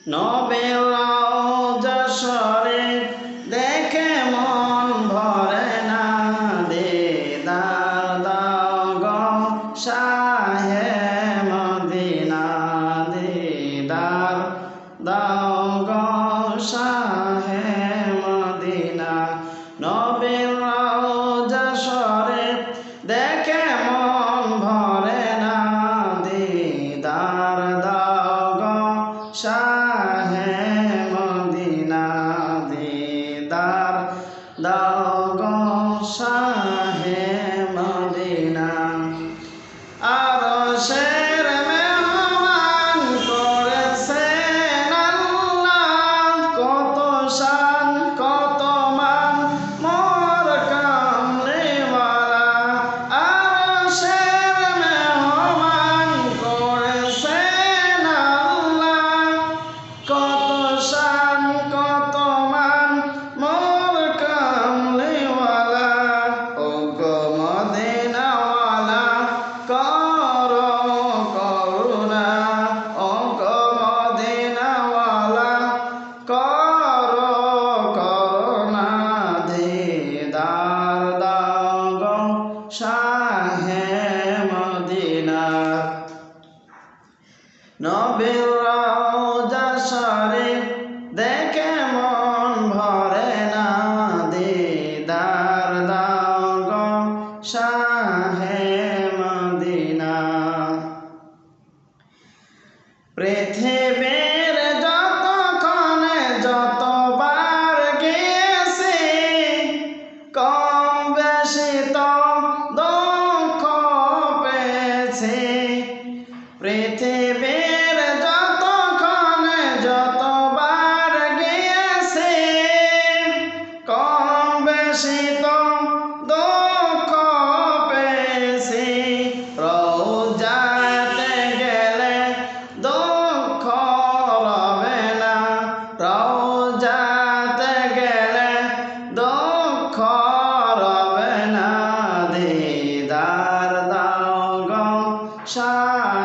নবীর রওজা শরীফ দেখে মন ভরে না, দিদার দাও গো শাহে মদিনা, দিদার দাও গো শাহে মদিনা। নবীর রওজা শরীফ দেখে মন ভরে না, দিদার দাও গো শাহে মদিনা, দিদার দাও গো শাহে মদিনা। আরশের মেহমান করেছেন আল্লাহ, কত শান কত মান মোর কামলিওয়ালা। আরশের মেহমান করেছেন আল্লাহ, কত শান কত মান মোর কামলিওয়ালা। ও গো মদিনাওয়ালা করো করুণা, ও গো মদিনাওয়ালা করো করুণা, দিদার দাও গো শাহে মদিনা। নবীর রওজা শরীফ দেখে মন ভরে না, দিদার দাও গো শাহে মদিনা। পৃথিবীর যতক্ষণে যতবার গিয়েছি, কম বেশি তো দুঃখ পেয়েছি। পৃথিবীর যতক্ষণে যতবার গিয়েছি, কম বেশি তো দুঃখ পেয়েছি। রওজাতে গেলে দুঃখ রবে না, রওজাতে গেলে দুঃখ রবে না, দিদার দাও গো শাহে